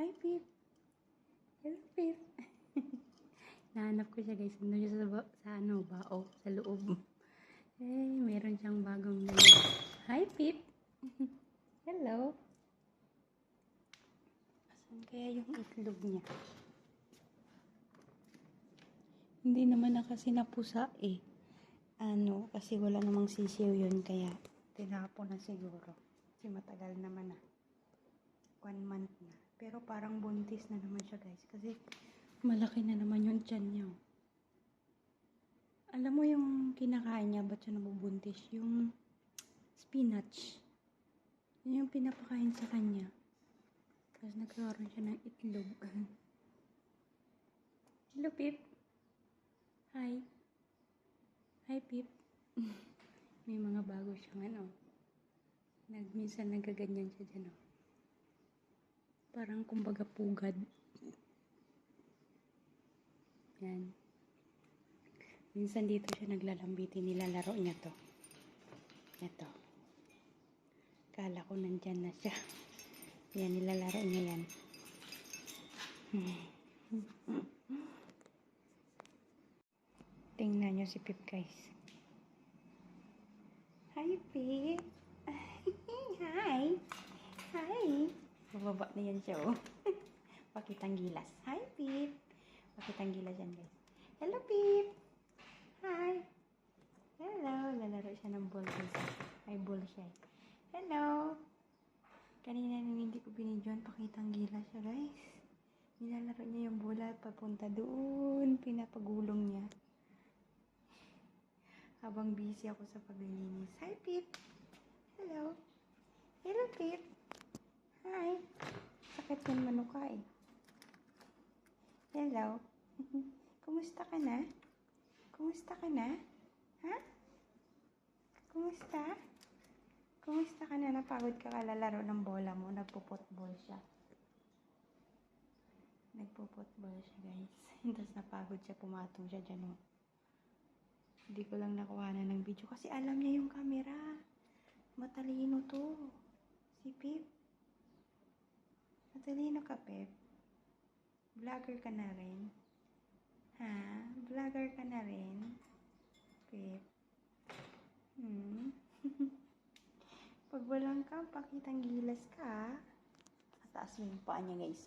Hi, Pip. Hello, Pip. Nahanap ko siya, guys. Nandun siya sa bao, sa loob. Eh, meron siyang bagong name. Hi, Pip. Hello. Asan kaya yung itlog niya? Hindi naman na kasi napusa eh. Kasi wala namang sisiw yun, kaya tinapon na siguro. Kasi matagal naman na. 1 month na. Pero parang buntis na naman siya, guys. Kasi malaki na naman yung tiyan niya. Alam mo yung kinakain niya, ba't siya nabubuntis? Yung spinach. Yun yung pinapakain sa kanya. Tapos nagkaroon siya ng itlog. Hello, Pip. Hi. Hi, Pip. May mga bago siyang minsan nagaganyan siya dyan, Parang kumbaga pugad. Yan. Minsan dito siya naglalambiti, nilalaro niya to. Ito. Kala ko nandyan na siya. Yan, nilalaro niya yan. Tingnan nyo si Pip, guys. Hi, Pip. Hi. Hi. Bababa na yan siya, Pakitang gilas. Hi, Pip. Pakitang gilas yan, guys. Hello, Pip. Hi. Hello. Lalaro siya ng ball, guys. May ball siya. Hello. Kanina nung hindi ko binidyoan, pakitang gilas siya, guys. Nilalaro niya yung bola papunta doon. Pinapagulong niya. Habang busy ako sa paglilinis. Hi, Pip. Hello. Hello, Pip. Hi. Sakit yung manuka eh. Hello. Kumusta ka na? Kumusta ka na? Ha? Kumusta? Kumusta ka na? Napagod ka kalalaro ng bola mo? Nagpo-football siya. Nagpo-football siya, guys. Tapos napagod siya. Pumatong siya dyan, Hindi ko lang nakuha na ng video kasi alam niya yung camera. Matalino to. Si Pip. Matalino ka, Pip. Vlogger ka na rin. Ha? Vlogger ka na rin? Pip. Pag walang ka, pakitang gilas ka. Mataas mo yung paa niya, guys.